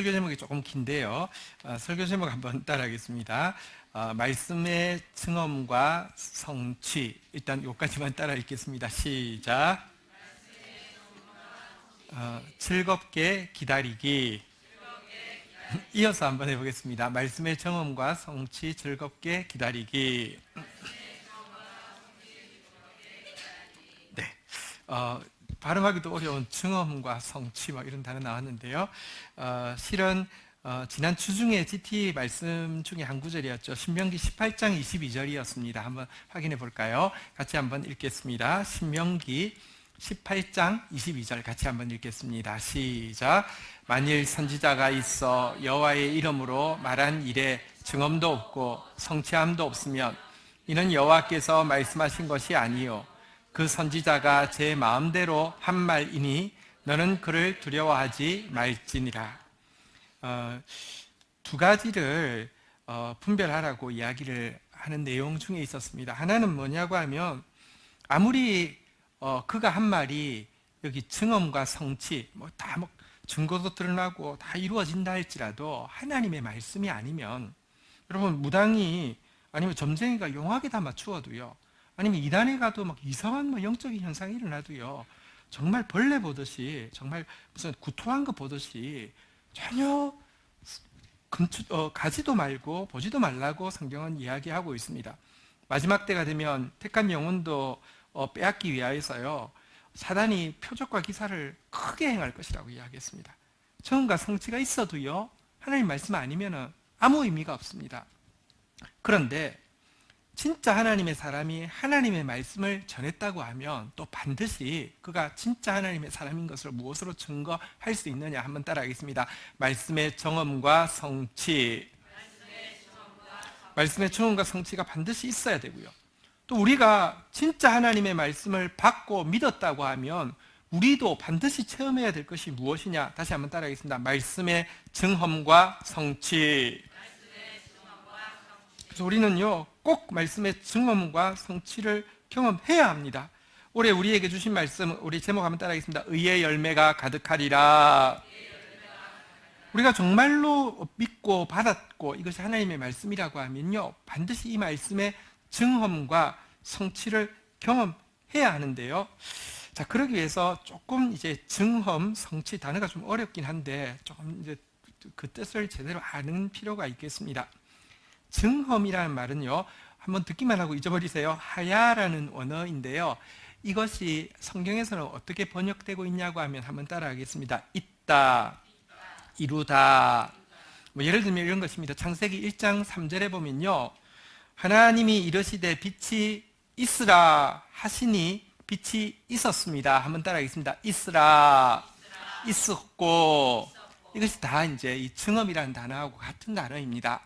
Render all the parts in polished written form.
설교 제목이 조금 긴데요. 설교 제목 한번 따라하겠습니다. 말씀의 증언과 성취. 일단 여기까지만 따라 읽겠습니다. 시작. 즐겁게 기다리기. 이어서 한번 해보겠습니다. 말씀의 증언과 성취, 즐겁게 기다리기. 네. 발음하기도 어려운 증언과 성취 이런 단어 나왔는데요. 실은 지난 주중에 GT 말씀 중에 한 구절이었죠. 신명기 18장 22절이었습니다. 한번 확인해 볼까요? 같이 한번 읽겠습니다. 신명기 18장 22절 같이 한번 읽겠습니다. 시작. 만일 선지자가 있어 여호와의 이름으로 말한 일에 증언도 없고 성취함도 없으면 이는 여호와께서 말씀하신 것이 아니요 그 선지자가 제 마음대로 한 말이니 너는 그를 두려워하지 말지니라. 두 가지를 분별하라고 이야기를 하는 내용 중에 있었습니다. 하나는 뭐냐고 하면 아무리 그가 한 말이 여기 증언과 성취 다 증거도 드러나고 다 이루어진다 할지라도 하나님의 말씀이 아니면 여러분 무당이 아니면 점쟁이가 용하게 다 맞추어도요, 아니면 이단에 가도 이상한 영적인 현상이 일어나도요, 정말 벌레 보듯이, 정말 무슨 구토한 거 보듯이 전혀 가지도 말고 보지도 말라고 성경은 이야기하고 있습니다. 마지막 때가 되면 택한 영혼도 빼앗기 위하여서요, 사단이 표적과 기사를 크게 행할 것이라고 이야기했습니다. 증언과 성취가 있어도요, 하나님 말씀 아니면 아무 의미가 없습니다. 그런데 진짜 하나님의 사람이 하나님의 말씀을 전했다고 하면 또 반드시 그가 진짜 하나님의 사람인 것을 무엇으로 증거할 수 있느냐 한번 따라하겠습니다. 말씀의 정엄과 성취. 말씀의 정엄과 성취가 반드시 있어야 되고요. 또 우리가 진짜 하나님의 말씀을 받고 믿었다고 하면 우리도 반드시 체험해야 될 것이 무엇이냐 다시 한번 따라하겠습니다. 말씀의 증언과 성취. 그래서 우리는요 꼭 말씀의 증언과 성취를 경험해야 합니다. 올해 우리에게 주신 말씀, 우리 제목 한번 따라하겠습니다. 의의 열매가 가득하리라. 우리가 정말로 믿고 받았고 이것이 하나님의 말씀이라고 하면요, 반드시 이 말씀의 증언과 성취를 경험해야 하는데요. 자, 그러기 위해서 조금 이제 증언, 성취 단어가 좀 어렵긴 한데 조금 이제 그 뜻을 제대로 아는 필요가 있겠습니다. 증언이라는 말은요, 한번 듣기만 하고 잊어버리세요. 하야라는 언어인데요, 이것이 성경에서는 어떻게 번역되고 있냐고 하면 한번 따라하겠습니다. 있다, 이루다. 예를 들면 이런 것입니다. 창세기 1장 3절에 보면요, 하나님이 이르시되 빛이 있으라 하시니 빛이 있었습니다. 한번 따라하겠습니다. 있으라, 있었고. 이것이 다 이제 이 증언이라는 단어하고 같은 단어입니다.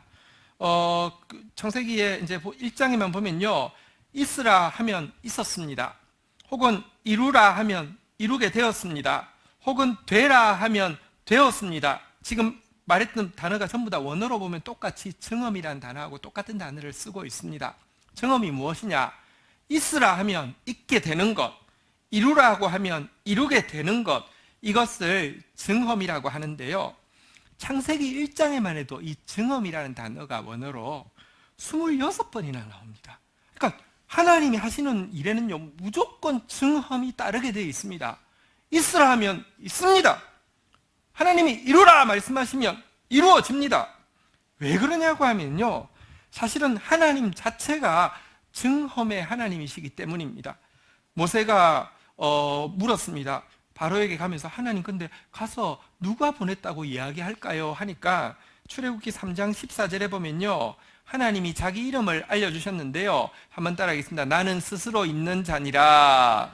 창세기에 이제 1장에만 보면요, 있으라 하면 있었습니다. 혹은 이루라 하면 이루게 되었습니다. 혹은 되라 하면 되었습니다. 지금 말했던 단어가 전부 다 원어로 보면 똑같이 증언이라는 단어하고 똑같은 단어를 쓰고 있습니다. 증언이 무엇이냐? 있으라 하면 있게 되는 것, 이루라고 하면 이루게 되는 것, 이것을 증언이라고 하는데요, 창세기 1장에만 해도 이 증언이라는 단어가 원어로 26번이나 나옵니다. 그러니까 하나님이 하시는 일에는요, 무조건 증언이 따르게 되어 있습니다. 있으라 하면 있습니다. 하나님이 이루라 말씀하시면 이루어집니다. 왜 그러냐고 하면요, 사실은 하나님 자체가 증언의 하나님이시기 때문입니다. 모세가 물었습니다. 바로에게 가면서 하나님 근데 가서 누가 보냈다고 이야기할까요? 하니까 출애굽기 3장 14절에 보면요, 하나님이 자기 이름을 알려주셨는데요, 한번 따라하겠습니다. 나는 스스로 있는 자니라.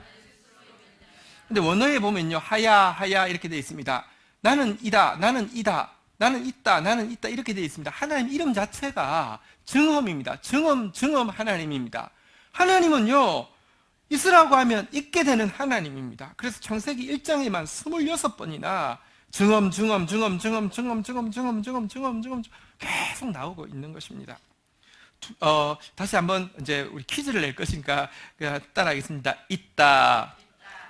근데 원어에 보면요, 하야 이렇게 되어 있습니다. 나는 이다, 나는 이다, 나는 있다, 나는 있다 이렇게 되어 있습니다. 하나님 이름 자체가 증언입니다. 증언 하나님입니다. 하나님은요, 있으라고 하면 있게 되는 하나님입니다. 그래서 창세기 1장에만 26번이나 증언 계속 나오고 있는 것입니다. 다시 한번 이제 우리 퀴즈를 낼 것이니까 따라하겠습니다. 있다,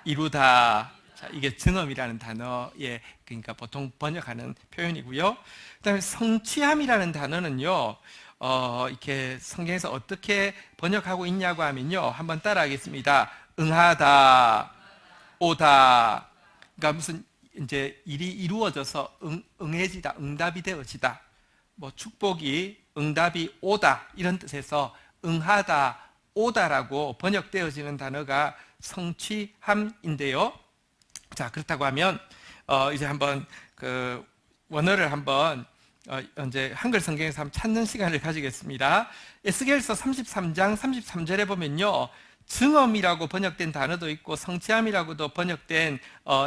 이루다. 자, 이게 증언이라는 단어의 그러니까 보통 번역하는 표현이고요. 그다음에 성취함이라는 단어는요, 이렇게 성경에서 어떻게 번역하고 있냐고 하면요, 한번 따라하겠습니다. 응하다, 오다. 그러니까 무슨 이제 일이 이루어져서 응해지다, 응답이 되어지다. 뭐 축복이 응답이 오다 이런 뜻에서 응하다, 오다라고 번역되어지는 단어가 성취함인데요. 자, 그렇다고 하면 이제 한번 그 원어를 한번 이제 한글 성경에서 한번 찾는 시간을 가지겠습니다. 에스겔서 33장 33절에 보면요, 증엄이라고 번역된 단어도 있고 성취함이라고도 번역된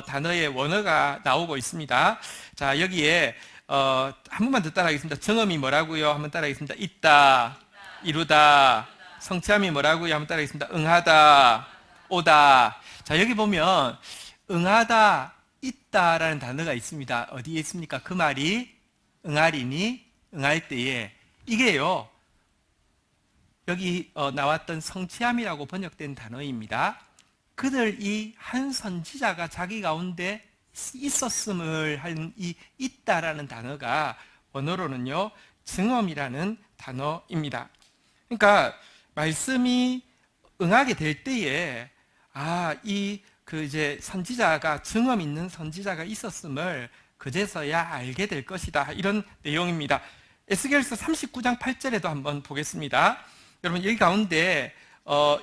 단어의 원어가 나오고 있습니다. 자, 여기에 한 번만 더 따라하겠습니다. 증엄이 뭐라고요? 한번 따라하겠습니다. 있다, 이루다. 성취함이 뭐라고요? 한번 따라하겠습니다. 응하다, 오다. 자, 여기 보면 응하다, 있다라는 단어가 있습니다. 어디에 있습니까? 그 말이 응하리니, 응할 때에. 이게요, 여기 나왔던 성취함이라고 번역된 단어입니다. 그들이 한 선지자가 자기 가운데 있었음을 한 이 있다라는 단어가 원어로는요, 증엄이라는 단어입니다. 그러니까 말씀이 응하게 될 때에 이제 선지자가 증엄 있는 선지자가 있었음을 그제서야 알게 될 것이다, 이런 내용입니다. 에스겔서 39장 8절에도 한번 보겠습니다. 여러분, 여기 가운데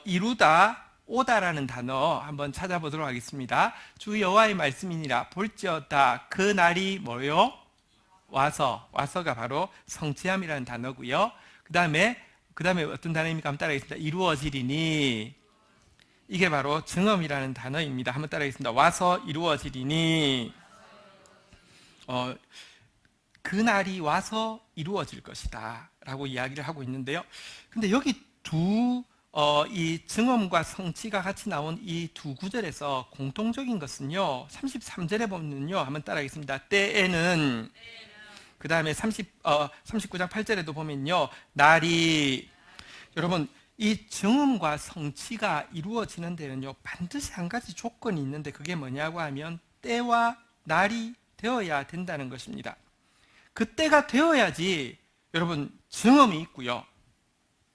이루다, 오다라는 단어 한번 찾아보도록 하겠습니다. 주 여호와의 말씀이니라. 볼지어다 그 날이 뭐요? 와서가 바로 성취함이라는 단어고요. 그 다음에 어떤 단어입니까? 한번 따라하겠습니다. 이루어지리니. 이게 바로 증엄이라는 단어입니다. 한번 따라하겠습니다. 와서 이루어지리니. 그 날이 와서 이루어질 것이다 라고 이야기를 하고 있는데요. 근데 여기 이 증엄과 성취가 같이 나온 이 두 구절에서 공통적인 것은요, 33절에 보면요, 한번 따라하겠습니다. 때에는, 그 다음에 39장 8절에도 보면요, 날이. 여러분, 이 증엄과 성취가 이루어지는 데는요, 반드시 한 가지 조건이 있는데 그게 뭐냐고 하면 때와 날이 되어야 된다는 것입니다. 그 때가 되어야지 여러분 증엄이 있고요,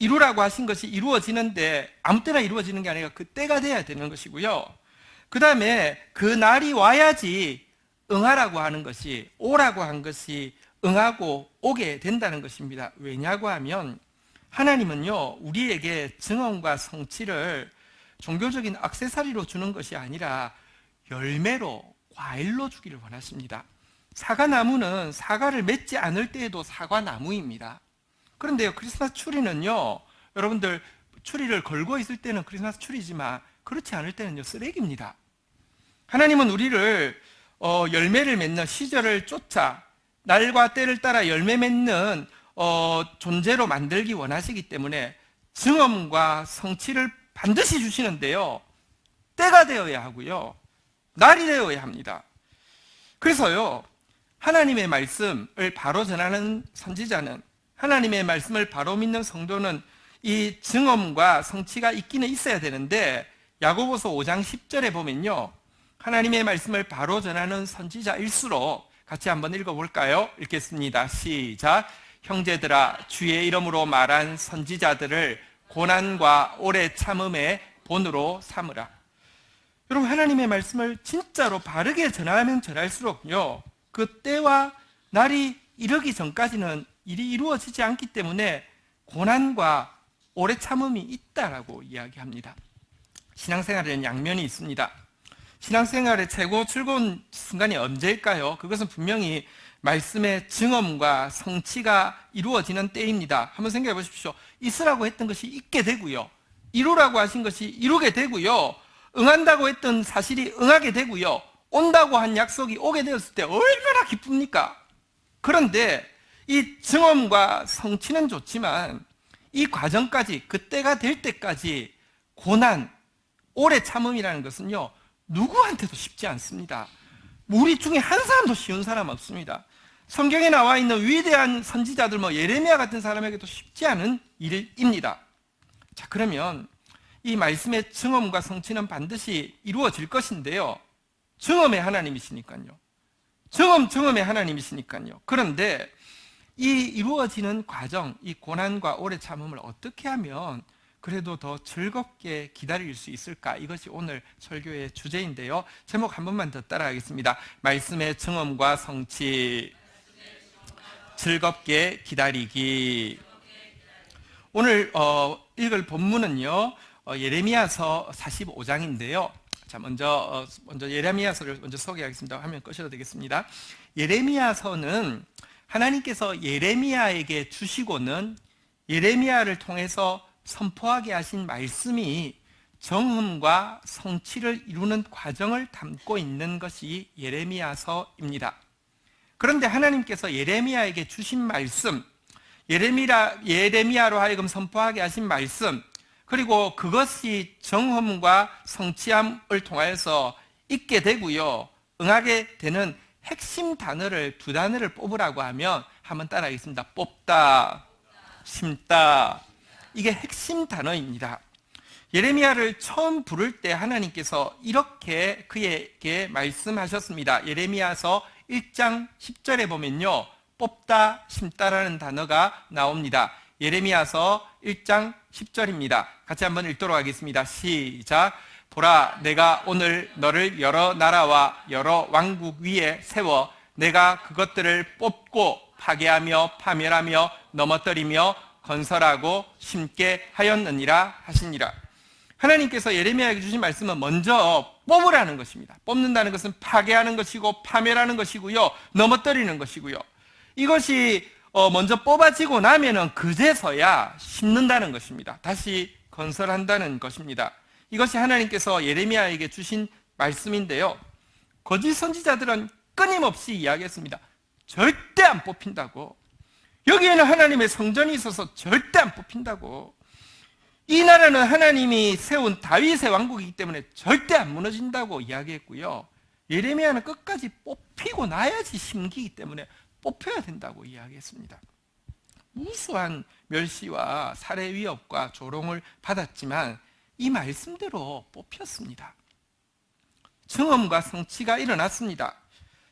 이루라고 하신 것이 이루어지는데 아무 때나 이루어지는 게 아니라 그 때가 돼야 되는 것이고요. 그 다음에 그 날이 와야지 응하라고 하는 것이, 오라고 한 것이 응하고 오게 된다는 것입니다. 왜냐고 하면 하나님은요, 우리에게 증언과 성취를 종교적인 액세서리로 주는 것이 아니라 열매로, 과일로 주기를 원하십니다. 사과나무는 사과를 맺지 않을 때에도 사과나무입니다. 그런데요, 크리스마스 추리는요, 여러분들 추리를 걸고 있을 때는 크리스마스 추리지만 그렇지 않을 때는요, 쓰레기입니다. 하나님은 우리를 열매를 맺는 시절을 쫓아 날과 때를 따라 열매 맺는 존재로 만들기 원하시기 때문에 증언과 성취를 반드시 주시는데요, 때가 되어야 하고요, 날이 되어야 합니다. 그래서요, 하나님의 말씀을 바로 전하는 선지자는, 하나님의 말씀을 바로 믿는 성도는 이 증언과 성취가 있기는 있어야 되는데, 야고보서 5장 10절에 보면요, 하나님의 말씀을 바로 전하는 선지자일수록, 같이 한번 읽어볼까요? 읽겠습니다. 시작. 형제들아, 주의 이름으로 말한 선지자들을 고난과 오래 참음의 본으로 삼으라. 여러분, 하나님의 말씀을 진짜로 바르게 전하면 전할수록요, 그 때와 날이 이르기 전까지는 일이 이루어지지 않기 때문에 고난과 오래 참음이 있다라고 이야기합니다. 신앙생활에는 양면이 있습니다. 신앙생활의 최고 즐거운 순간이 언제일까요? 그것은 분명히 말씀의 증언과 성취가 이루어지는 때입니다. 한번 생각해 보십시오. 있으라고 했던 것이 있게 되고요, 이루라고 하신 것이 이루게 되고요, 응한다고 했던 사실이 응하게 되고요, 온다고 한 약속이 오게 되었을 때 얼마나 기쁩니까? 그런데 이 증언과 성취는 좋지만 이 과정까지, 그때가 될 때까지 고난, 오래 참음이라는 것은요, 누구한테도 쉽지 않습니다. 우리 중에 한 사람도 쉬운 사람 없습니다. 성경에 나와 있는 위대한 선지자들, 예레미야 같은 사람에게도 쉽지 않은 일입니다. 자, 그러면 이 말씀의 증언과 성취는 반드시 이루어질 것인데요, 증언의 하나님이시니까요, 정엄의 하나님이시니까요. 그런데 이 이루어지는 과정, 이 고난과 오래 참음을 어떻게 하면 그래도 더 즐겁게 기다릴 수 있을까? 이것이 오늘 설교의 주제인데요. 제목 한 번만 더 따라하겠습니다. 말씀의 정엄과 성취, 즐겁게 기다리기. 오늘 읽을 본문은요, 예레미야서 45장인데요. 자, 먼저 예레미야서를 먼저 소개하겠습니다. 화면 끄셔도 되겠습니다. 예레미야서는 하나님께서 예레미야에게 주시고는 예레미야를 통해서 선포하게 하신 말씀이 정음과 성취를 이루는 과정을 담고 있는 것이 예레미야서입니다. 그런데 하나님께서 예레미야에게 주신 말씀, 예레미야로 하여금 선포하게 하신 말씀, 그리고 그것이 정음과 성취함을 통하여서 있게 되고요, 응하게 되는 핵심 단어를 두 단어를 뽑으라고 하면 한번 따라하겠습니다. 뽑다, 심다. 이게 핵심 단어입니다. 예레미야를 처음 부를 때 하나님께서 이렇게 그에게 말씀하셨습니다. 예레미야서 1장 10절에 보면요, 뽑다, 심다라는 단어가 나옵니다. 예레미야서 1장 10절입니다. 같이 한번 읽도록 하겠습니다. 시작. 보라, 내가 오늘 너를 여러 나라와 여러 왕국 위에 세워 내가 그것들을 뽑고 파괴하며 파멸하며 넘어뜨리며 건설하고 심게 하였느니라 하시니라. 하나님께서 예레미야에게 주신 말씀은 먼저 뽑으라는 것입니다. 뽑는다는 것은 파괴하는 것이고 파멸하는 것이고요, 넘어뜨리는 것이고요. 이것이 먼저 뽑아지고 나면은 그제서야 심는다는 것입니다. 다시 건설한다는 것입니다. 이것이 하나님께서 예레미야에게 주신 말씀인데요, 거짓 선지자들은 끊임없이 이야기했습니다. 절대 안 뽑힌다고. 여기에는 하나님의 성전이 있어서 절대 안 뽑힌다고. 이 나라는 하나님이 세운 다윗의 왕국이기 때문에 절대 안 무너진다고 이야기했고요, 예레미야는 끝까지 뽑히고 나야지 심기이기 때문에 뽑혀야 된다고 이야기했습니다. 무수한 멸시와 살해 위협과 조롱을 받았지만 이 말씀대로 뽑혔습니다. 정엄과 성취가 일어났습니다.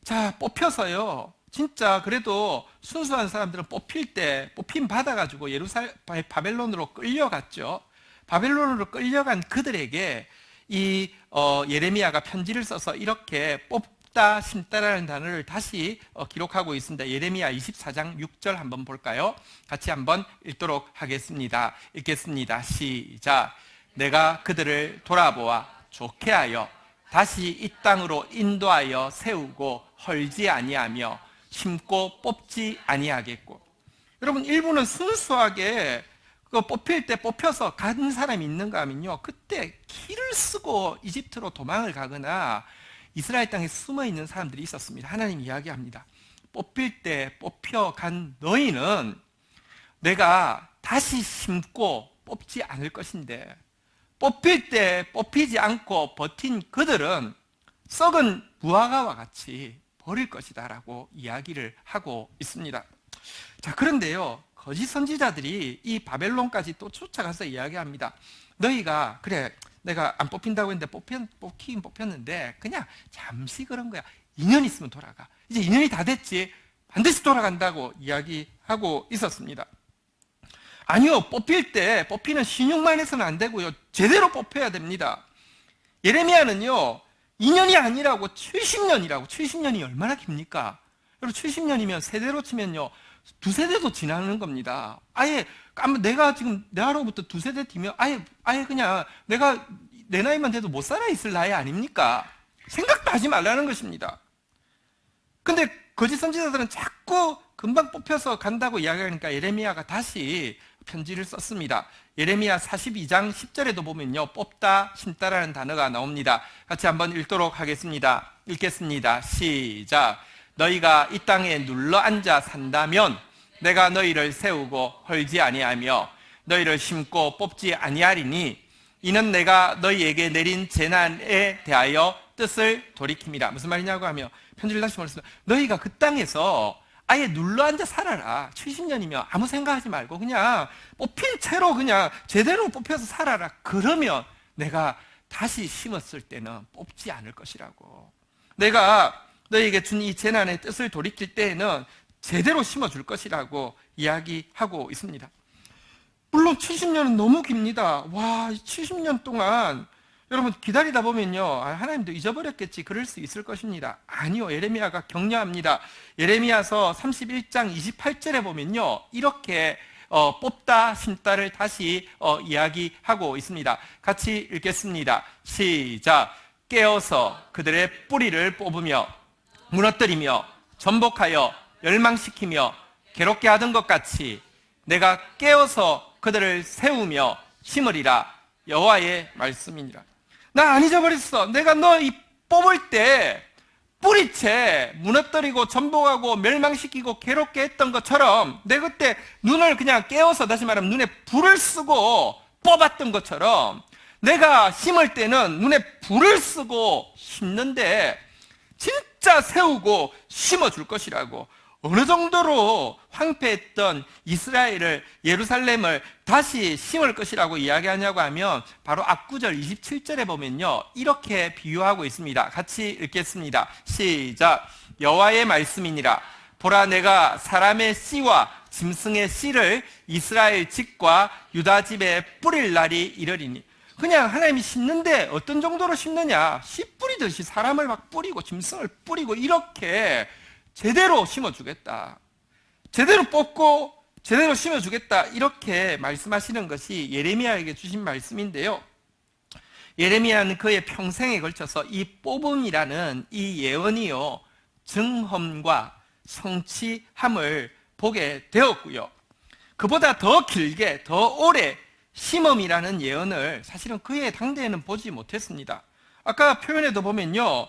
자, 뽑혀서요, 진짜 그래도 순수한 사람들은 뽑힘 받아가지고 바벨론으로 끌려갔죠. 바벨론으로 끌려간 그들에게 이 예레미야가 편지를 써서 이렇게 뽑다, 심다라는 단어를 다시 기록하고 있습니다. 예레미야 24장 6절 한번 볼까요? 같이 한번 읽도록 하겠습니다. 읽겠습니다. 시작. 내가 그들을 돌아보아 좋게 하여 다시 이 땅으로 인도하여 세우고 헐지 아니하며 심고 뽑지 아니하겠고. 여러분, 일부는 순수하게 뽑힐 때 뽑혀서 간 사람이 있는가 하면요, 그때 길을 쓰고 이집트로 도망을 가거나 이스라엘 땅에 숨어 있는 사람들이 있었습니다. 하나님 이야기합니다. 뽑힐 때 뽑혀간 너희는 내가 다시 심고 뽑지 않을 것인데, 뽑힐 때 뽑히지 않고 버틴 그들은 썩은 무화과와 같이 버릴 것이다 라고 이야기를 하고 있습니다. 자, 그런데요, 거짓 선지자들이 이 바벨론까지 또 쫓아가서 이야기합니다. 너희가 그래, 내가 안 뽑힌다고 했는데 뽑히긴 뽑혔는데 그냥 잠시 그런 거야. 2년 있으면 돌아가. 이제 2년이 다 됐지, 반드시 돌아간다고 이야기하고 있었습니다. 아니요, 뽑히는 신용만 해서는 안 되고요, 제대로 뽑혀야 됩니다. 예레미야는요, 2년이 아니라고 70년이라고. 70년이 얼마나 깁니까? 여러분, 70년이면 세대로 치면요, 두 세대도 지나는 겁니다. 아예 내가로부터 두 세대 뒤면 아예 그냥 내가 내 나이만 돼도 못 살아 있을 나이 아닙니까? 생각도 하지 말라는 것입니다. 근데 거짓 선지자들은 자꾸 금방 뽑혀서 간다고 이야기하니까 예레미야가 다시 편지를 썼습니다. 예레미야 42장 10절에도 보면요, 뽑다, 심다라는 단어가 나옵니다. 같이 한번 읽도록 하겠습니다. 읽겠습니다. 시작. 너희가 이 땅에 눌러 앉아 산다면 내가 너희를 세우고 헐지 아니하며 너희를 심고 뽑지 아니하리니 이는 내가 너희에게 내린 재난에 대하여 뜻을 돌이킵니다. 무슨 말이냐고 하며 편지를 다시 보냈습니다. 너희가 그 땅에서 아예 눌러앉아 살아라. 70년이면 아무 생각하지 말고 그냥 뽑힌 채로 그냥 제대로 뽑혀서 살아라. 그러면 내가 다시 심었을 때는 뽑지 않을 것이라고. 내가 너에게 준 이 재난의 뜻을 돌이킬 때에는 제대로 심어줄 것이라고 이야기하고 있습니다. 물론 70년은 너무 깁니다. 와, 70년 동안 여러분 기다리다 보면요, 하나님도 잊어버렸겠지, 그럴 수 있을 것입니다. 아니요, 예레미야가 격려합니다. 예레미야서 31장 28절에 보면요, 이렇게 뽑다 심다를 다시 이야기하고 있습니다. 같이 읽겠습니다. 시작. 깨어서 그들의 뿌리를 뽑으며 무너뜨리며 전복하여 멸망시키며 괴롭게 하던 것 같이 내가 깨어서 그들을 세우며 심으리라. 여호와의 말씀이니라. 나 안 잊어버렸어. 내가 너 이 뽑을 때 뿌리채 무너뜨리고 전복하고 멸망시키고 괴롭게 했던 것처럼 내가 그때 눈을 그냥 깨워서, 다시 말하면 눈에 불을 쓰고 뽑았던 것처럼 내가 심을 때는 눈에 불을 쓰고 심는데 진짜 세우고 심어줄 것이라고. 어느 정도로 황폐했던 이스라엘을, 예루살렘을 다시 심을 것이라고 이야기하냐고 하면 바로 앞구절 27절에 보면요, 이렇게 비유하고 있습니다. 같이 읽겠습니다. 시작. 여호와의 말씀이니라. 보라, 내가 사람의 씨와 짐승의 씨를 이스라엘 집과 유다 집에 뿌릴 날이 이르리니. 그냥 하나님이 심는데 어떤 정도로 심느냐, 씨 뿌리듯이 사람을 막 뿌리고 짐승을 뿌리고 이렇게 제대로 심어주겠다, 제대로 뽑고 제대로 심어주겠다, 이렇게 말씀하시는 것이 예레미야에게 주신 말씀인데요, 예레미야는 그의 평생에 걸쳐서 이 뽑음이라는 이 예언이요, 증험과 성취함을 보게 되었고요, 그보다 더 길게 더 오래 심음이라는 예언을 사실은 그의 당대에는 보지 못했습니다. 아까 표현에도 보면요,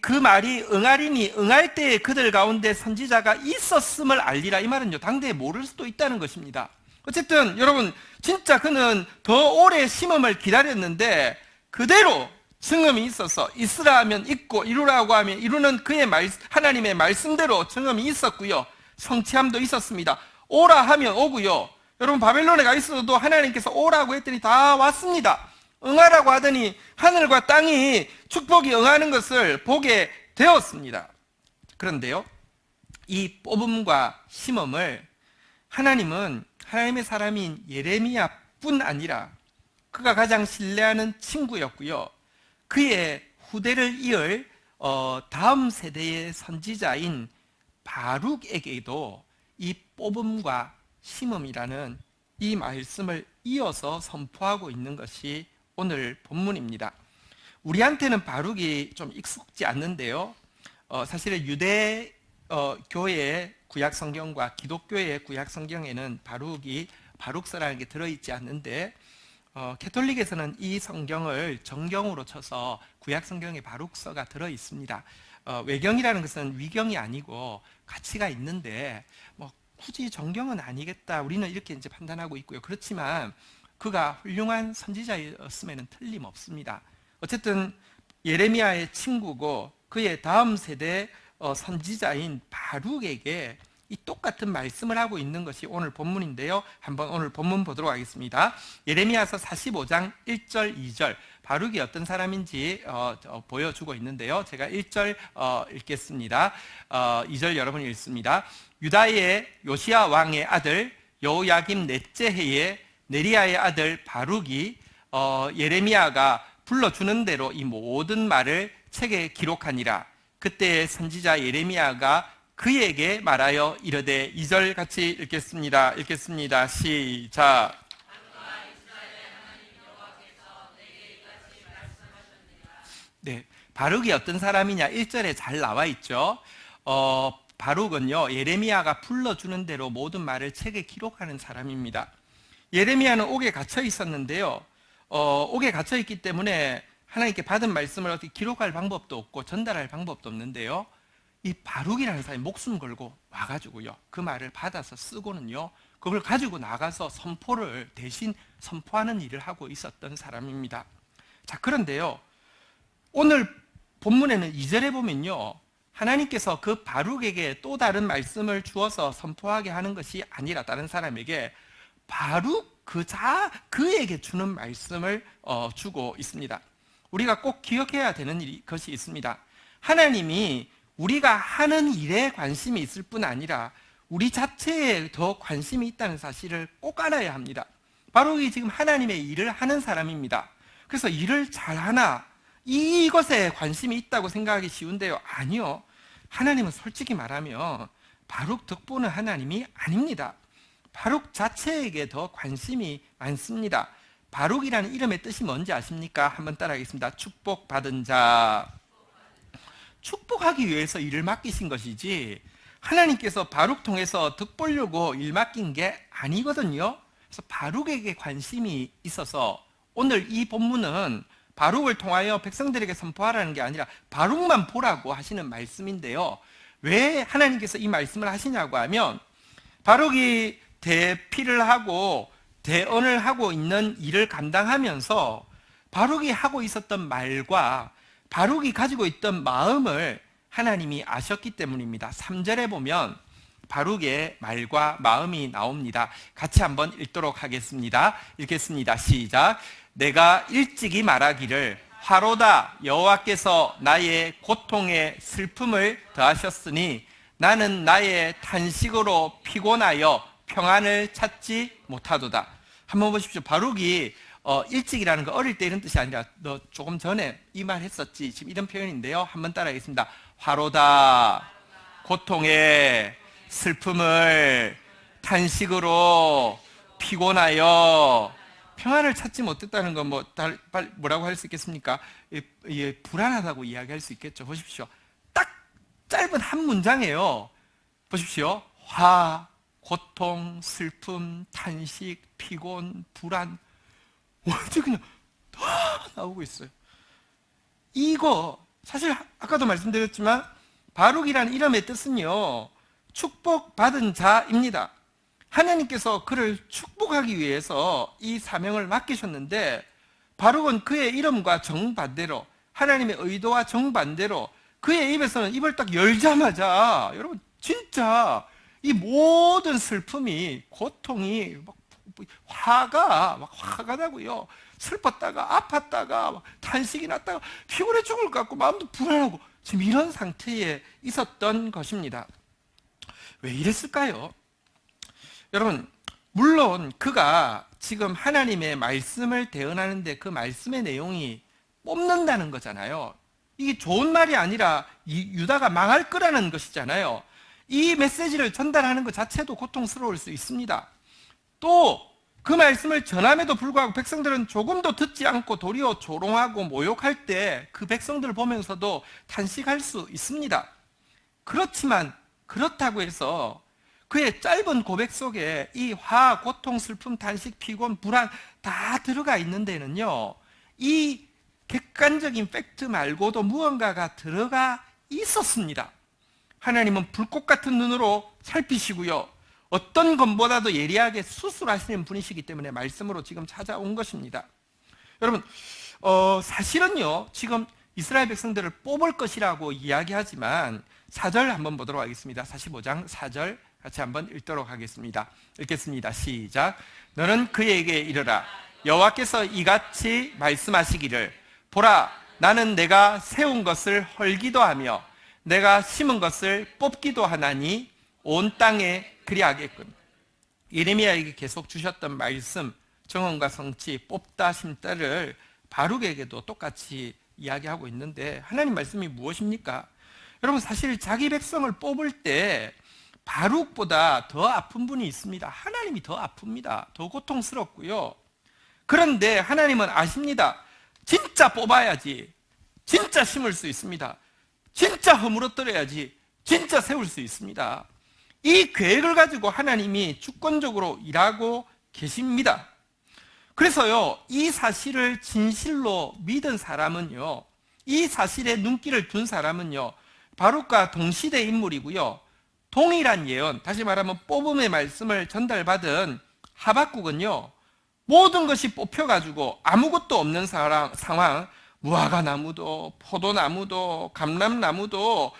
그 말이 응하리니 응할 때에 그들 가운데 선지자가 있었음을 알리라. 이 말은요, 당대에 모를 수도 있다는 것입니다. 어쨌든 여러분, 진짜 그는 더 오래 심음을 기다렸는데 그대로 증언이 있어서 있으라 하면 있고 이루라고 하면 이루는 그의 하나님의 말씀대로 증언이 있었고요, 성취함도 있었습니다. 오라 하면 오고요. 여러분, 바벨론에 가 있어도 하나님께서 오라고 했더니 다 왔습니다. 응하라고 하더니 하늘과 땅이 축복이 응하는 것을 보게 되었습니다. 그런데요, 이 뽑음과 심음을 하나님은 하나님의 사람인 예레미야뿐 아니라 그가 가장 신뢰하는 친구였고요, 그의 후대를 이을 다음 세대의 선지자인 바룩에게도 이 뽑음과 심음이라는 이 말씀을 이어서 선포하고 있는 것이 오늘 본문입니다. 우리한테는 바룩이 좀 익숙지 않는데요, 사실은 유대 교회의 구약 성경과 기독교의 구약 성경에는 바룩서라는 게 들어있지 않는데, 캐톨릭에서는 이 성경을 정경으로 쳐서 구약 성경에 바룩서가 들어있습니다. 외경이라는 것은 위경이 아니고 가치가 있는데 굳이 정경은 아니겠다, 우리는 이렇게 이제 판단하고 있고요. 그렇지만 그가 훌륭한 선지자였음에는 틀림없습니다. 어쨌든 예레미야의 친구고 그의 다음 세대 선지자인 바룩에게 이 똑같은 말씀을 하고 있는 것이 오늘 본문인데요, 한번 오늘 본문 보도록 하겠습니다. 예레미야서 45장 1절 2절, 바룩이 어떤 사람인지 보여주고 있는데요, 제가 1절 읽겠습니다. 2절 여러분이 읽습니다. 유다의 요시야 왕의 아들 여호야김 넷째 해에 네리야의 아들 바룩이 예레미야가 불러주는 대로 이 모든 말을 책에 기록하니라. 그때 선지자 예레미야가 그에게 말하여 이르되, 2절 같이 읽겠습니다. 시작. 네, 바룩이 어떤 사람이냐 1절에 잘 나와 있죠. 바룩은요, 예레미야가 불러주는 대로 모든 말을 책에 기록하는 사람입니다. 예레미야는 옥에 갇혀 있었는데요, 옥에 갇혀 있기 때문에 하나님께 받은 말씀을 어떻게 기록할 방법도 없고 전달할 방법도 없는데요, 이 바룩이라는 사람이 목숨 걸고 와가지고요, 그 말을 받아서 쓰고는요, 그걸 가지고 나가서 선포를 대신 선포하는 일을 하고 있었던 사람입니다. 자, 그런데요, 오늘 본문에는 2절에 보면요, 하나님께서 그 바룩에게 또 다른 말씀을 주어서 선포하게 하는 것이 아니라 다른 사람에게 바룩 그에게 주는 말씀을 주고 있습니다. 우리가 꼭 기억해야 되는 것이 있습니다. 하나님이 우리가 하는 일에 관심이 있을 뿐 아니라 우리 자체에 더 관심이 있다는 사실을 꼭 알아야 합니다. 바룩이 지금 하나님의 일을 하는 사람입니다. 그래서 일을 잘하나 이것에 관심이 있다고 생각하기 쉬운데요. 아니요. 하나님은 솔직히 말하면 바룩 덕보는 하나님이 아닙니다. 바룩 자체에게 더 관심이 많습니다. 바룩이라는 이름의 뜻이 뭔지 아십니까? 한번 따라하겠습니다. 축복받은 자. 축복하기 위해서 일을 맡기신 것이지 하나님께서 바룩 통해서 덕 보려고 일 맡긴 게 아니거든요. 그래서 바룩에게 관심이 있어서 오늘 이 본문은 바룩을 통하여 백성들에게 선포하라는 게 아니라 바룩만 보라고 하시는 말씀인데요. 왜 하나님께서 이 말씀을 하시냐고 하면 바룩이 대피를 하고 대언을 하고 있는 일을 감당하면서 바룩이 하고 있었던 말과 바룩이 가지고 있던 마음을 하나님이 아셨기 때문입니다. 3절에 보면 바룩의 말과 마음이 나옵니다. 같이 한번 읽도록 하겠습니다. 읽겠습니다. 시작. 내가 일찍이 말하기를 화로다 여호와께서 나의 고통에 슬픔을 더하셨으니 나는 나의 탄식으로 피곤하여 평안을 찾지 못하도다. 한번 보십시오. 바룩이 일찍이라는 거 어릴 때 이런 뜻이 아니라 너 조금 전에 이 말 했었지. 지금 이런 표현인데요. 한번 따라하겠습니다. 화로다 고통에 슬픔을 탄식으로 피곤하여 평안을 찾지 못했다는 건 뭐라고 할 수 있겠습니까? 불안하다고 이야기할 수 있겠죠. 보십시오. 딱 짧은 한 문장이에요. 보십시오. 고통, 슬픔, 탄식, 피곤, 불안 완전 그냥 다 나오고 있어요. 이거 사실 아까도 말씀드렸지만 바룩이라는 이름의 뜻은요 축복받은 자입니다. 하나님께서 그를 축복하기 위해서 이 사명을 맡기셨는데 바룩은 그의 이름과 정반대로 하나님의 의도와 정반대로 그의 입에서는 입을 딱 열자마자 여러분 진짜 이 모든 슬픔이 고통이 화가 나고요. 슬펐다가 아팠다가 막 탄식이 났다가 피곤해 죽을 것 같고 마음도 불안하고 지금 이런 상태에 있었던 것입니다. 왜 이랬을까요? 여러분 물론 그가 지금 하나님의 말씀을 대언하는데 그 말씀의 내용이 뽑는다는 거잖아요. 이게 좋은 말이 아니라 유다가 망할 거라는 것이잖아요. 이 메시지를 전달하는 것 자체도 고통스러울 수 있습니다. 또 그 말씀을 전함에도 불구하고 백성들은 조금도 듣지 않고 도리어 조롱하고 모욕할 때 그 백성들을 보면서도 탄식할 수 있습니다. 그렇지만 그렇다고 해서 그의 짧은 고백 속에 이 고통, 슬픔, 탄식, 피곤, 불안 다 들어가 있는 데는요 이 객관적인 팩트 말고도 무언가가 들어가 있었습니다. 하나님은 불꽃 같은 눈으로 살피시고요 어떤 것보다도 예리하게 수술하시는 분이시기 때문에 말씀으로 지금 찾아온 것입니다. 여러분 사실은요 지금 이스라엘 백성들을 뽑을 것이라고 이야기하지만 4절 한번 보도록 하겠습니다. 45장 4절 같이 한번 읽도록 하겠습니다. 읽겠습니다. 시작. 너는 그에게 이르라 여호와께서 이같이 말씀하시기를 보라 나는 내가 세운 것을 헐기도 하며 내가 심은 것을 뽑기도 하나니 온 땅에 그리하겠군. 예레미야에게 계속 주셨던 말씀 정언과 성취 뽑다 심다를 바룩에게도 똑같이 이야기하고 있는데 하나님 말씀이 무엇입니까? 여러분 사실 자기 백성을 뽑을 때 바룩보다 더 아픈 분이 있습니다. 하나님이 더 아픕니다. 더 고통스럽고요. 그런데 하나님은 아십니다. 진짜 뽑아야지 진짜 심을 수 있습니다. 진짜 허물어뜨려야지 진짜 세울 수 있습니다. 이 계획을 가지고 하나님이 주권적으로 일하고 계십니다. 그래서요 이 사실을 진실로 믿은 사람은요 이 사실에 눈길을 둔 사람은요 바룩과 동시대 인물이고요 동일한 예언, 다시 말하면 뽑음의 말씀을 전달받은 하박국은요 모든 것이 뽑혀가지고 아무것도 없는 상황 무화과나무도 포도나무도 감람나무도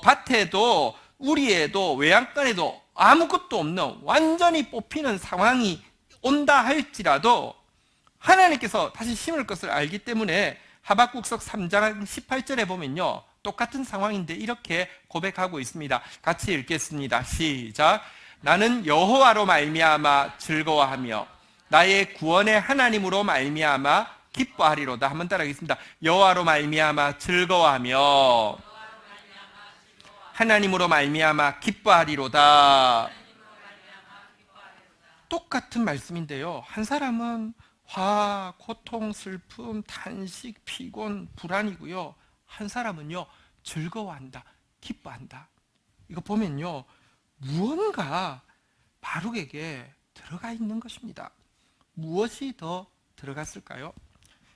밭에도 우리에도 외양간에도 아무것도 없는 완전히 뽑히는 상황이 온다 할지라도 하나님께서 다시 심을 것을 알기 때문에 하박국서 3장 18절에 보면요 똑같은 상황인데 이렇게 고백하고 있습니다. 같이 읽겠습니다. 시작. 나는 여호와로 말미암아 즐거워하며 나의 구원의 하나님으로 말미암아 기뻐하리로다. 한번 따라하겠습니다. 여호와로 말미암아 즐거워하며 하나님으로 말미암아 기뻐하리로다. 똑같은 말씀인데요. 한 사람은 화, 고통, 슬픔, 탄식, 피곤, 불안이고요. 한 사람은요, 즐거워한다, 기뻐한다. 이거 보면요, 무언가 바룩에게 들어가 있는 것입니다. 무엇이 더 들어갔을까요?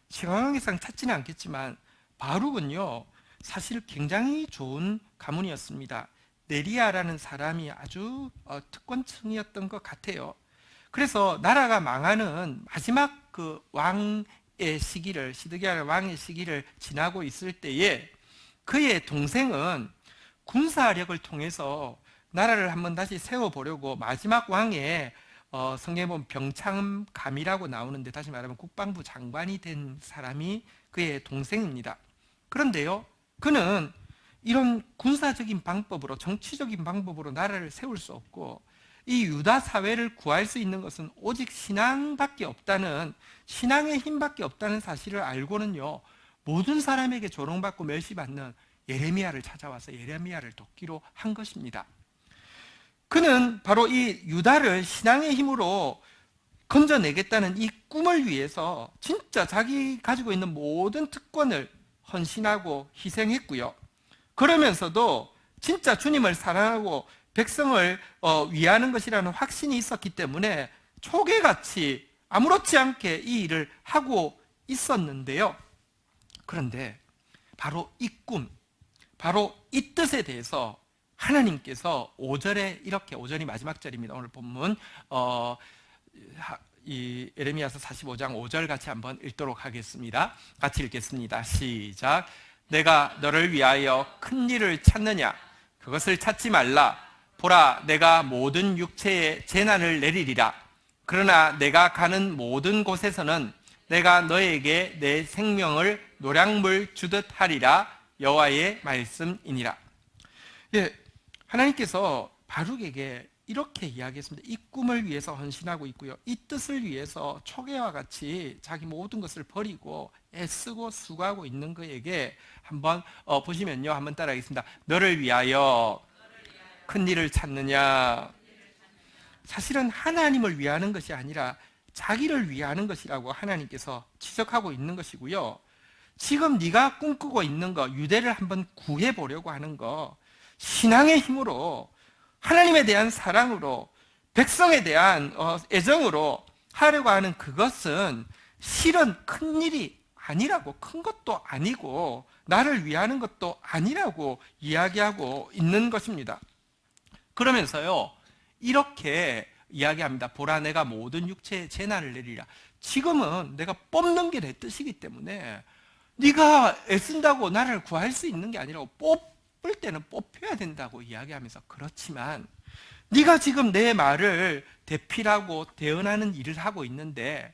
시간관계상 찾지는 않겠지만 바룩은요, 사실 굉장히 좋은 가문이었습니다. 네리아라는 사람이 아주 특권층이었던 것 같아요. 그래서 나라가 망하는 마지막 그 왕의 시기를, 시드기야 왕의 시기를 지나고 있을 때에 그의 동생은 군사력을 통해서 나라를 한번 다시 세워보려고 마지막 왕의 성경에 보면 병참감이라고 나오는데 다시 말하면 국방부 장관이 된 사람이 그의 동생입니다. 그런데요, 그는 이런 군사적인 방법으로, 정치적인 방법으로 나라를 세울 수 없고 이 유다 사회를 구할 수 있는 것은 오직 신앙밖에 없다는, 신앙의 힘밖에 없다는 사실을 알고는요, 모든 사람에게 조롱받고 멸시받는 예레미야를 찾아와서 예레미야를 돕기로 한 것입니다. 그는 바로 이 유다를 신앙의 힘으로 건져내겠다는 이 꿈을 위해서 진짜 자기 가지고 있는 모든 특권을 헌신하고 희생했고요. 그러면서도 진짜 주님을 사랑하고 백성을 위하는 것이라는 확신이 있었기 때문에 초계같이 아무렇지 않게 이 일을 하고 있었는데요. 그런데 바로 이 꿈, 바로 이 뜻에 대해서 하나님께서 5절에 이렇게, 5절이 마지막 절입니다. 오늘 본문 이 예레미야서 45장 5절 같이 한번 읽도록 하겠습니다. 같이 읽겠습니다. 시작. 내가 너를 위하여 큰 일을 찾느냐? 그것을 찾지 말라. 보라, 내가 모든 육체에 재난을 내리리라. 그러나 내가 가는 모든 곳에서는 내가 너에게 내 생명을 노량물 주듯 하리라. 여호와의 말씀이니라. 예, 하나님께서 바룩에게 이렇게 이야기했습니다. 이 꿈을 위해서 헌신하고 있고요, 이 뜻을 위해서 초계와 같이 자기 모든 것을 버리고 애쓰고 수고하고 있는 그에게 한번 보시면요, 한번 따라하겠습니다. 너를 위하여 큰 일을 찾느냐? 사실은 하나님을 위하는 것이 아니라 자기를 위하는 것이라고 하나님께서 지적하고 있는 것이고요, 지금 네가 꿈꾸고 있는 거, 유대를 한번 구해보려고 하는 거, 신앙의 힘으로, 하나님에 대한 사랑으로, 백성에 대한 애정으로 하려고 하는 그것은 실은 큰 일이 아니라고, 큰 것도 아니고 나를 위하는 것도 아니라고 이야기하고 있는 것입니다. 그러면서요, 이렇게 이야기합니다. 보라, 내가 모든 육체에 재난을 내리라. 지금은 내가 뽑는 게 내 뜻이기 때문에 네가 애쓴다고 나를 구할 수 있는 게 아니라고, 뽑을 때는 뽑혀야 된다고 이야기하면서, 그렇지만 네가 지금 내 말을 대필하고 대언하는 일을 하고 있는데,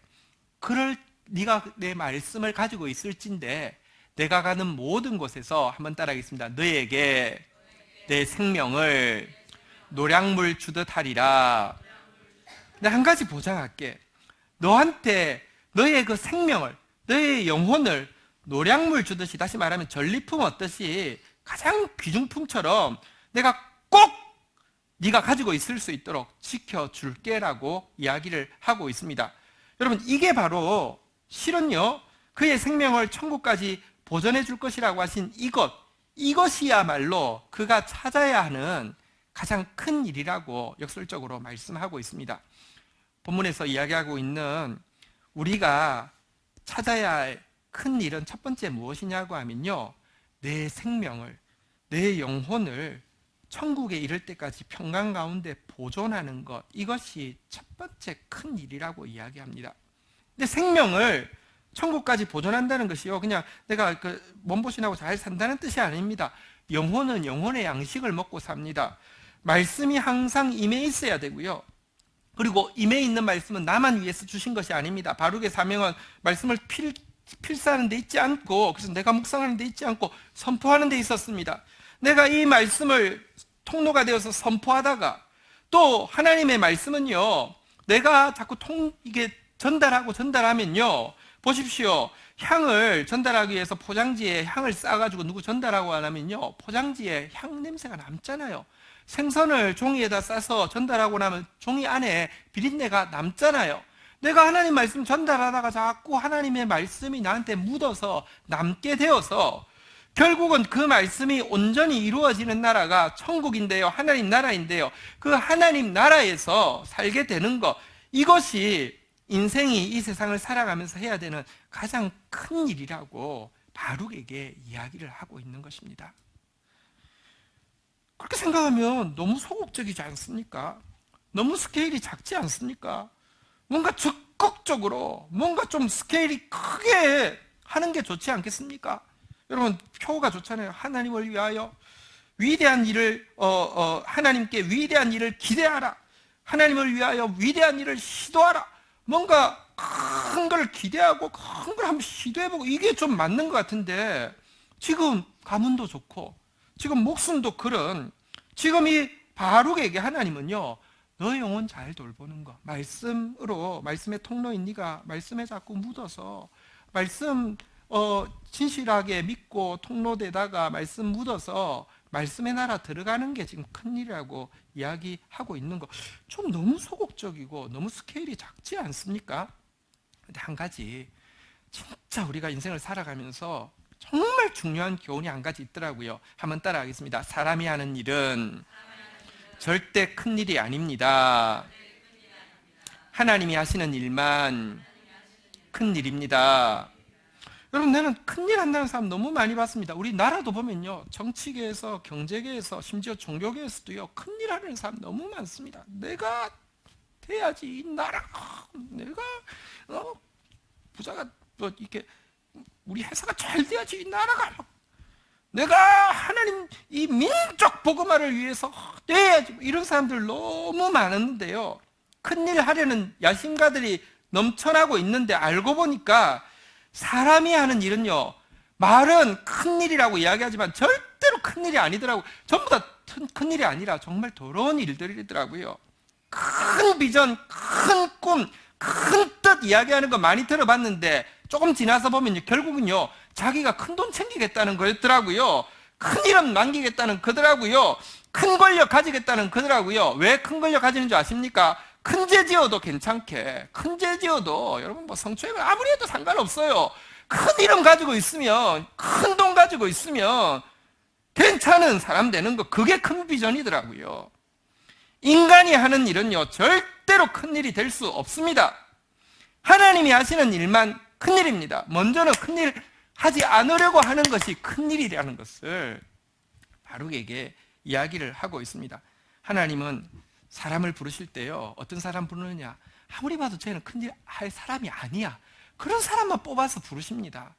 네가 내 말씀을 가지고 있을진데 내가 가는 모든 곳에서, 한번 따라하겠습니다. 너에게 내 생명을 노량물 주듯 하리라. 근데 한 가지 보장할게. 너한테 너의 그 생명을, 너의 영혼을 노량물 주듯이, 다시 말하면 전리품 얻듯이 가장 귀중품처럼 내가 꼭 네가 가지고 있을 수 있도록 지켜줄게라고 이야기를 하고 있습니다. 여러분, 이게 바로 실은요, 그의 생명을 천국까지 보존해 줄 것이라고 하신 이것이야말로 그가 찾아야 하는 가장 큰 일이라고 역설적으로 말씀하고 있습니다. 본문에서 이야기하고 있는 우리가 찾아야 할 큰 일은 첫 번째 무엇이냐고 하면요, 내 생명을, 내 영혼을 천국에 이를 때까지 평강 가운데 보존하는 것, 이것이 첫 번째 큰 일이라고 이야기합니다. 근데 생명을 천국까지 보존한다는 것이요, 그냥 내가 몸보신하고 잘 산다는 뜻이 아닙니다. 영혼은 영혼의 양식을 먹고 삽니다. 말씀이 항상 임해 있어야 되고요, 그리고 임해 있는 말씀은 나만 위해서 주신 것이 아닙니다. 바룩의 사명은 말씀을 필사하는 데 있지 않고, 그래서 내가 묵상하는 데 있지 않고 선포하는 데 있었습니다. 내가 이 말씀을 통로가 되어서 선포하다가, 또 하나님의 말씀은요, 내가 자꾸 이게 전달하면요, 보십시오. 향을 전달하기 위해서 포장지에 향을 싸가지고 누구 전달하고 안 하면요, 포장지에 향 냄새가 남잖아요. 생선을 종이에다 싸서 전달하고 나면 종이 안에 비린내가 남잖아요. 내가 하나님 말씀 전달하다가 자꾸 하나님의 말씀이 나한테 묻어서 남게 되어서 결국은 그 말씀이 온전히 이루어지는 나라가 천국인데요, 하나님 나라인데요, 그 하나님 나라에서 살게 되는 것, 이것이 인생이 이 세상을 살아가면서 해야 되는 가장 큰 일이라고 바룩에게 이야기를 하고 있는 것입니다. 그렇게 생각하면 너무 소극적이지 않습니까? 너무 스케일이 작지 않습니까? 뭔가 적극적으로, 뭔가 좀 스케일이 크게 하는 게 좋지 않겠습니까? 여러분, 표가 좋잖아요. 하나님을 위하여 위대한 일을, 하나님께 위대한 일을 기대하라. 하나님을 위하여 위대한 일을 시도하라. 뭔가 큰 걸 기대하고 큰 걸 한번 시도해보고, 이게 좀 맞는 것 같은데, 지금 가문도 좋고 지금 목숨도 그런, 지금 이 바룩에게 하나님은요, 너의 영혼 잘 돌보는 거, 말씀으로, 말씀의 통로인 네가 말씀에 자꾸 묻어서 말씀 진실하게 믿고 통로되다가 말씀 묻어서 말씀의 나라 들어가는 게 지금 큰일이라고 이야기하고 있는 거, 좀 너무 소극적이고 너무 스케일이 작지 않습니까? 근데 한 가지, 진짜 우리가 인생을 살아가면서 정말 중요한 교훈이 한 가지 있더라고요. 한번 따라하겠습니다. 사람이 하는 일은 절대 큰일이 아닙니다. 하나님이 하시는 일만 큰일입니다. 여러분, 나는 큰일 한다는 사람 너무 많이 봤습니다. 우리 나라도 보면요, 정치계에서, 경제계에서, 심지어 종교계에서도요, 큰일 하는 사람 너무 많습니다. 내가 돼야지, 이 나라가, 내가 부자가 이렇게 우리 회사가 잘 돼야지, 이 나라가, 내가 하나님 이 민족 복음화를 위해서 돼야지, 이런 사람들 너무 많은데요, 큰일 하려는 야심가들이 넘쳐나고 있는데, 알고 보니까 사람이 하는 일은요, 말은 큰일이라고 이야기하지만 절대로 큰일이 아니더라고요. 전부 다 큰일이 아니라 정말 더러운 일들이더라고요. 큰 비전, 큰 꿈, 큰 뜻 이야기하는 거 많이 들어봤는데, 조금 지나서 보면요, 결국은요, 자기가 큰 돈 챙기겠다는 거였더라고요. 큰 이름 남기겠다는 거더라고요. 큰 권력 가지겠다는 거더라고요. 왜 큰 권력 가지는 줄 아십니까? 큰 죄 지어도 괜찮게, 큰 죄 지어도, 여러분 뭐 성추행을 아무리 해도 상관없어요. 큰 이름 가지고 있으면, 큰 돈 가지고 있으면 괜찮은 사람 되는 거, 그게 큰 비전이더라고요. 인간이 하는 일은요, 절대로 큰 일이 될 수 없습니다. 하나님이 하시는 일만 큰일입니다. 먼저는 큰일 하지 않으려고 하는 것이 큰일이라는 것을 바룩에게 이야기를 하고 있습니다. 하나님은 사람을 부르실 때요, 어떤 사람 부르느냐, 아무리 봐도 쟤는 큰일 할 사람이 아니야, 그런 사람만 뽑아서 부르십니다.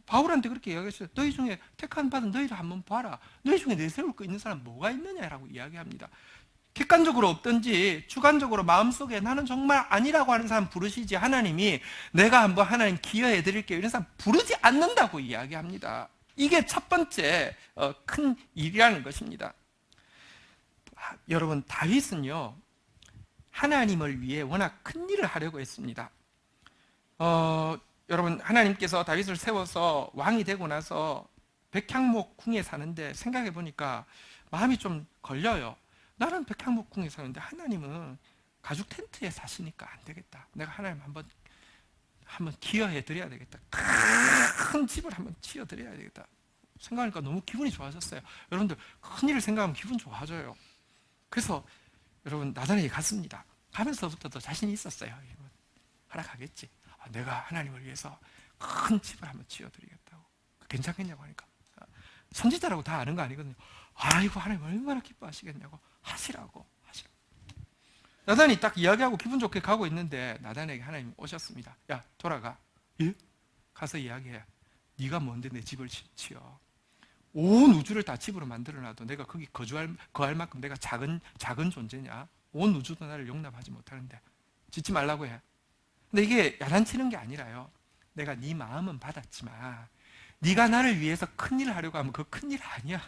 바울한테 그렇게 이야기했어요. 너희 중에 택한 받은 너희를 한번 봐라. 너희 중에 내세울 거 있는 사람 뭐가 있느냐라고 이야기합니다. 객관적으로 없든지 주관적으로 마음속에 나는 정말 아니라고 하는 사람 부르시지, 하나님이 내가 한번 하나님 기여해 드릴게요, 이런 사람 부르지 않는다고 이야기합니다. 이게 첫 번째 큰 일이라는 것입니다. 여러분, 다윗은요, 하나님을 위해 워낙 큰 일을 하려고 했습니다. 여러분, 하나님께서 다윗을 세워서 왕이 되고 나서 백향목 궁에 사는데, 생각해 보니까 마음이 좀 걸려요. 나는 백향목 궁에 사는데 하나님은 가죽 텐트에 사시니까 안 되겠다. 내가 하나님 한번 기여해 드려야 되겠다. 큰 집을 한번 지어 드려야 되겠다. 생각하니까 너무 기분이 좋아졌어요. 여러분들, 큰 일을 생각하면 기분 좋아져요. 그래서 여러분, 나단에게 갔습니다. 가면서부터도 자신이 있었어요. 허락하겠지. 내가 하나님을 위해서 큰 집을 한번 지어드리겠다고. 괜찮겠냐고 하니까, 선지자라고 다 아는 거 아니거든요. 아이고, 하나님 얼마나 기뻐하시겠냐고, 하시라고. 나단이 딱 이야기하고 기분 좋게 가고 있는데, 나단에게 하나님 오셨습니다. 야, 돌아가. 예? 가서 이야기해. 네가 뭔데 내 집을 지어. 온 우주를 다 집으로 만들어놔도 내가 거기 거할 만큼 내가 작은 존재냐? 온 우주도 나를 용납하지 못하는데 짓지 말라고 해. 근데 이게 야단치는 게 아니라요, 내가 네 마음은 받았지만 네가 나를 위해서 큰일을 하려고 하면 그 큰일 아니야.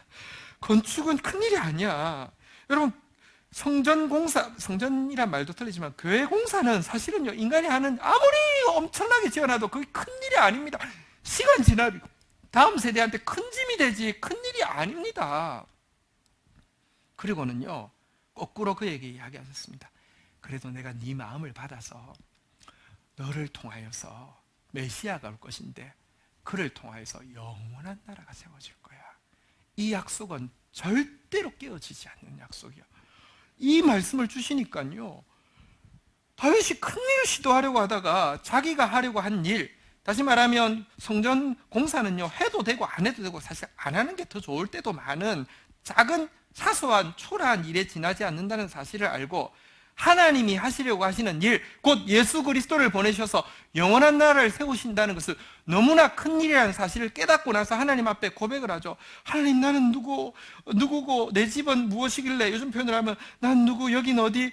건축은 큰일이 아니야. 여러분, 성전 공사, 성전이란 말도 틀리지만 교회 공사는 사실은요, 인간이 하는 아무리 엄청나게 지어놔도 그게 큰일이 아닙니다. 시간 지나고 다음 세대한테 큰 짐이 되지 큰일이 아닙니다. 그리고는요, 거꾸로 그에게 이야기하셨습니다. 그래도 내가 네 마음을 받아서 너를 통하여서 메시아가 올 것인데 그를 통하여서 영원한 나라가 세워질 거야. 이 약속은 절대로 깨어지지 않는 약속이야. 이 말씀을 주시니까요, 다윗이 큰일을 시도하려고 하다가 자기가 하려고 한 일, 다시 말하면 성전 공사는요, 해도 되고 안 해도 되고 사실 안 하는 게 더 좋을 때도 많은 작은 사소한 초라한 일에 지나지 않는다는 사실을 알고 하나님이 하시려고 하시는 일, 곧 예수 그리스도를 보내셔서 영원한 나라를 세우신다는 것을 너무나 큰 일이라는 사실을 깨닫고 나서 하나님 앞에 고백을 하죠. 하나님, 나는 누구고 내 집은 무엇이길래, 요즘 표현을 하면 난 누구, 여긴 어디,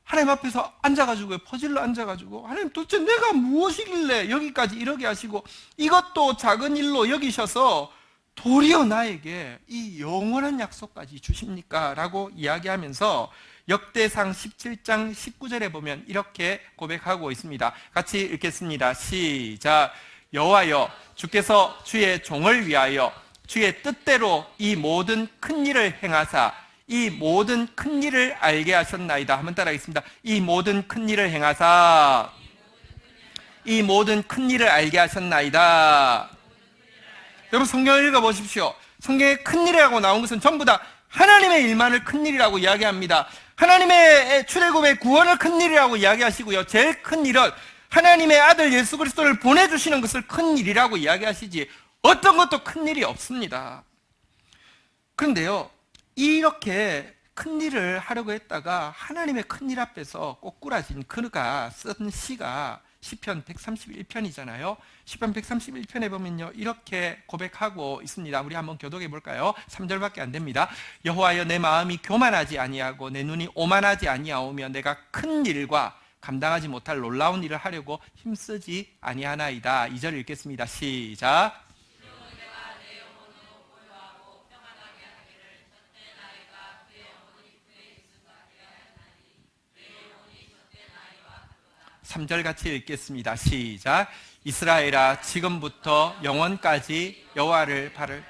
하나님 앞에서 앉아가지고 퍼질러 앉아가지고 하나님 도대체 내가 무엇이길래 여기까지 이러게 하시고 이것도 작은 일로 여기셔서 도리어 나에게 이 영원한 약속까지 주십니까? 라고 이야기하면서 역대상 17장 19절에 보면 이렇게 고백하고 있습니다. 같이 읽겠습니다. 시작. 여호와여, 주께서 주의 종을 위하여 주의 뜻대로 이 모든 큰 일을 행하사 이 모든 큰 일을 알게 하셨나이다. 한번 따라하겠습니다. 이 모든 큰 일을 행하사 이 모든 큰 일을 알게 하셨나이다. 여러분, 성경을 읽어보십시오. 성경에 큰일이라고 나온 것은 전부 다 하나님의 일만을 큰일이라고 이야기합니다. 하나님의 출애굽의 구원을 큰일이라고 이야기하시고요, 제일 큰 일은 하나님의 아들 예수 그리스도를 보내주시는 것을 큰일이라고 이야기하시지 어떤 것도 큰일이 없습니다. 그런데요, 이렇게 큰일을 하려고 했다가 하나님의 큰일 앞에서 꼬꾸라진 그가 쓴 시가 시편 131편이잖아요. 시편 131편에 보면요, 이렇게 고백하고 있습니다. 우리 한번 교독해 볼까요? 3절밖에 안 됩니다. 여호와여, 내 마음이 교만하지 아니하고 내 눈이 오만하지 아니하오며 내가 큰 일과 감당하지 못할 놀라운 일을 하려고 힘쓰지 아니하나이다. 2절 읽겠습니다. 시작. 삼절 같이 읽겠습니다. 시작. 이스라엘아, 지금부터 영원까지 여호와를 바를.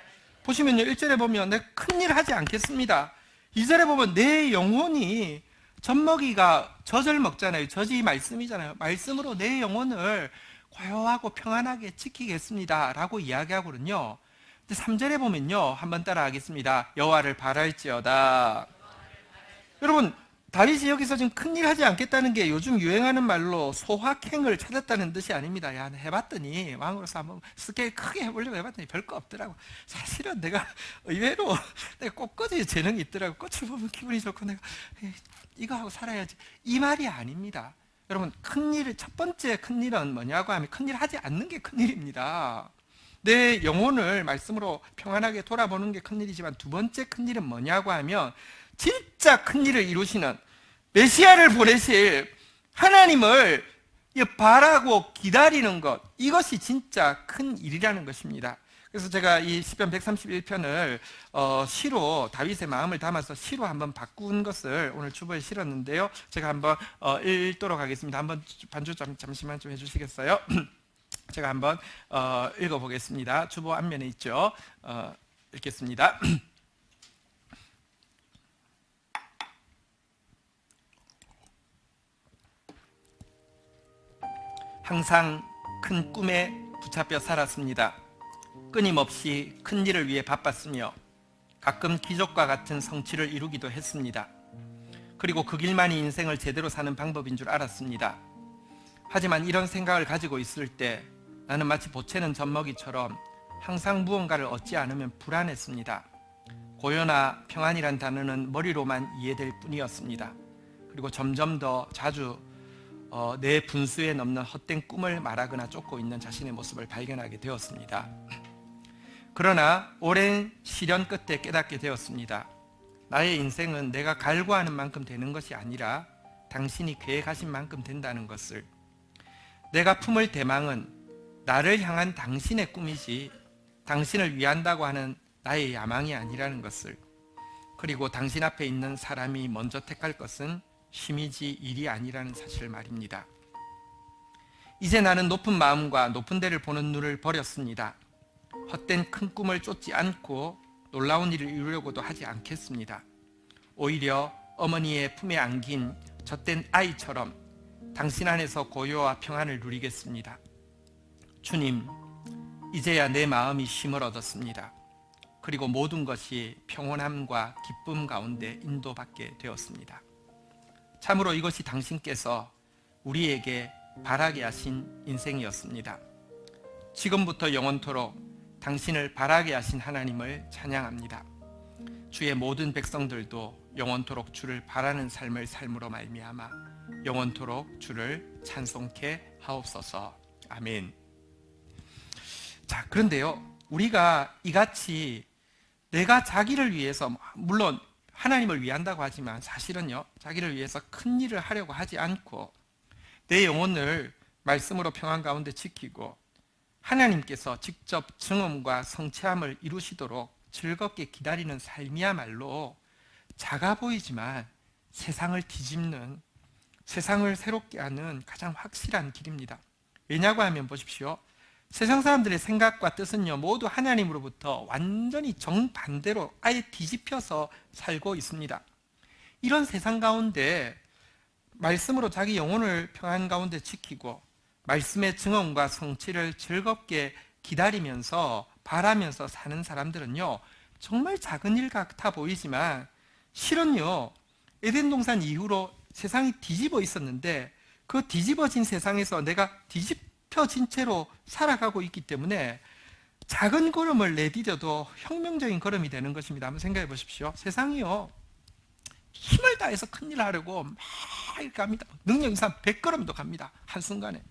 보시면요, 1절에 보면 내 큰일 하지 않겠습니다. 2절에 보면 내 영혼이 젖먹이가 젖을 먹잖아요. 젖이 말씀이잖아요. 말씀으로 내 영혼을 고요하고 평안하게 지키겠습니다 라고 이야기하거든요. 근데 3절에 보면요, 한번 따라 하겠습니다. 여호와를 바랄지어다. 여러분, 다윗이 여기서 지금 큰일 하지 않겠다는 게 요즘 유행하는 말로 소확행을 찾았다는 뜻이 아닙니다. 야, 해봤더니 왕으로서 한번 스케일 크게 해보려고 해봤더니 별거 없더라고. 사실은 내가 의외로 내가 꽃꽂이 재능이 있더라고. 꽃을 보면 기분이 좋고 내가 이거 하고 살아야지, 이 말이 아닙니다. 여러분, 큰일, 첫 번째 큰일은 뭐냐고 하면 큰일 하지 않는 게 큰일입니다. 내 영혼을 말씀으로 평안하게 돌아보는 게 큰일이지만 두 번째 큰일은 뭐냐고 하면 진짜 큰일을 이루시는 메시아를 보내실 하나님을 바라고 기다리는 것, 이것이 진짜 큰 일이라는 것입니다. 그래서 제가 이 시편 131편을 시로, 다윗의 마음을 담아서 시로 한번 바꾼 것을 오늘 주보에 실었는데요, 제가 한번 읽도록 하겠습니다. 한번 반주 잠시만 좀 해주시겠어요? 제가 한번 읽어보겠습니다. 주보 앞면에 있죠. 읽겠습니다. 항상 큰 꿈에 붙잡혀 살았습니다. 끊임없이 큰 일을 위해 바빴으며 가끔 기적과 같은 성취를 이루기도 했습니다. 그리고 그 길만이 인생을 제대로 사는 방법인 줄 알았습니다. 하지만 이런 생각을 가지고 있을 때 나는 마치 보채는 젖먹이처럼 항상 무언가를 얻지 않으면 불안했습니다. 고요나 평안이란 단어는 머리로만 이해될 뿐이었습니다. 그리고 점점 더 자주 내 분수에 넘는 헛된 꿈을 말하거나 쫓고 있는 자신의 모습을 발견하게 되었습니다. 그러나 오랜 시련 끝에 깨닫게 되었습니다. 나의 인생은 내가 갈구하는 만큼 되는 것이 아니라 당신이 계획하신 만큼 된다는 것을. 내가 품을 대망은 나를 향한 당신의 꿈이지 당신을 위한다고 하는 나의 야망이 아니라는 것을, 그리고 당신 앞에 있는 사람이 먼저 택할 것은 힘이지 일이 아니라는 사실을 말입니다. 이제 나는 높은 마음과 높은 데를 보는 눈을 버렸습니다. 헛된 큰 꿈을 쫓지 않고 놀라운 일을 이루려고도 하지 않겠습니다. 오히려 어머니의 품에 안긴 젖된 아이처럼 당신 안에서 고요와 평안을 누리겠습니다. 주님, 이제야 내 마음이 쉼을 얻었습니다. 그리고 모든 것이 평온함과 기쁨 가운데 인도받게 되었습니다. 참으로 이것이 당신께서 우리에게 바라게 하신 인생이었습니다. 지금부터 영원토록 당신을 바라게 하신 하나님을 찬양합니다. 주의 모든 백성들도 영원토록 주를 바라는 삶을 삶으로 말미암아 영원토록 주를 찬송케 하옵소서. 아멘. 자, 그런데요, 우리가 이같이 내가 자기를 위해서, 물론 하나님을 위한다고 하지만 사실은요, 자기를 위해서 큰 일을 하려고 하지 않고 내 영혼을 말씀으로 평안 가운데 지키고 하나님께서 직접 증언과 성취함을 이루시도록 즐겁게 기다리는 삶이야말로 작아 보이지만 세상을 뒤집는, 세상을 새롭게 하는 가장 확실한 길입니다. 왜냐고 하면 보십시오. 세상 사람들의 생각과 뜻은요, 모두 하나님으로부터 완전히 정반대로 아예 뒤집혀서 살고 있습니다. 이런 세상 가운데 말씀으로 자기 영혼을 평안 가운데 지키고 말씀의 증언과 성취를 즐겁게 기다리면서 바라면서 사는 사람들은요, 정말 작은 일 같아 보이지만 실은요, 에덴 동산 이후로 세상이 뒤집어 있었는데 그 뒤집어진 세상에서 내가 뒤집혀진 채로 살아가고 있기 때문에 작은 걸음을 내디뎌도 혁명적인 걸음이 되는 것입니다. 한번 생각해 보십시오. 세상이요, 힘을 다해서 큰일을 하려고 막 이렇게 합니다. 능력 이상 100걸음도 갑니다. 한순간에.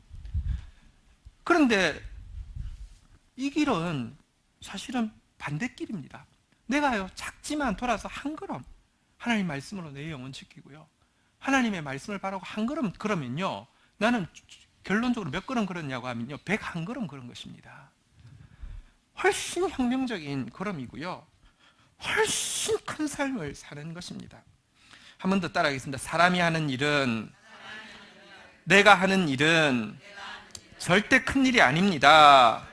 그런데 이 길은 사실은 반대길입니다. 내가요, 작지만 돌아서 한 걸음 하나님 말씀으로 내 영혼 지키고요, 하나님의 말씀을 바라고 한 걸음 걸으면요, 나는 결론적으로 몇 걸음 걸었냐고 하면요, 101걸음 걸은 것입니다. 훨씬 혁명적인 걸음이고요, 훨씬 큰 삶을 사는 것입니다. 한 번 더 따라하겠습니다. 사람이 하는 일은, 내가 하는 일은 절대 큰 일이 아닙니다.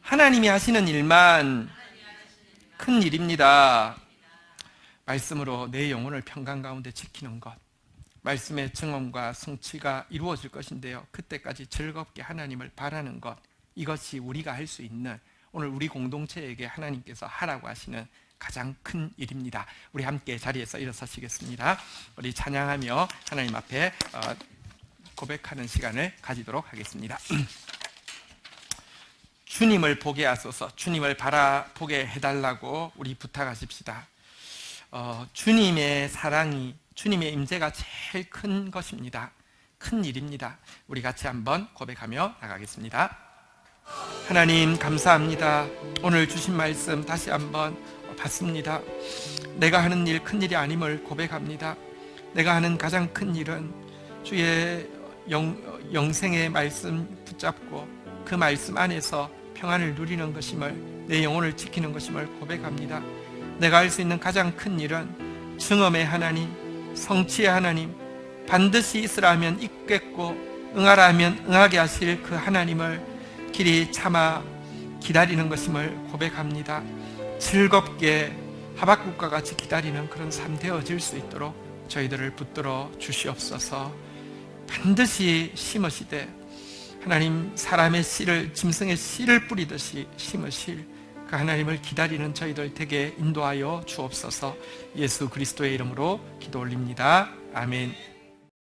하나님이 하시는 일만 큰 일입니다. 말씀으로 내 영혼을 평강 가운데 지키는 것, 말씀의 증언과 성취가 이루어질 것인데요, 그때까지 즐겁게 하나님을 바라는 것, 이것이 우리가 할 수 있는, 오늘 우리 공동체에게 하나님께서 하라고 하시는 가장 큰 일입니다. 우리 함께 자리에서 일어서시겠습니다. 우리 찬양하며 하나님 앞에 고백하는 시간을 가지도록 하겠습니다. 주님을 보게 하소서, 주님을 바라보게 해달라고 우리 부탁하십시다. 주님의 사랑이, 주님의 임재가 제일 큰 것입니다. 큰 일입니다. 우리 같이 한번 고백하며 나가겠습니다. 하나님 감사합니다. 오늘 주신 말씀 다시 한번 받습니다. 내가 하는 일 큰 일이 아님을 고백합니다. 내가 하는 가장 큰 일은 주의 영생의 말씀 붙잡고 그 말씀 안에서 평안을 누리는 것임을, 내 영혼을 지키는 것임을 고백합니다. 내가 할 수 있는 가장 큰 일은 증언의 하나님, 성취의 하나님, 반드시 있으라 하면 있겠고 응하라 하면 응하게 하실 그 하나님을 길이 참아 기다리는 것임을 고백합니다. 즐겁게 하박국과 같이 기다리는 그런 삶 되어질 수 있도록 저희들을 붙들어 주시옵소서. 반드시 심으시되 하나님, 사람의 씨를, 짐승의 씨를 뿌리듯이 심으실 그 하나님을 기다리는 저희들 되게 인도하여 주옵소서. 예수 그리스도의 이름으로 기도 올립니다. 아멘.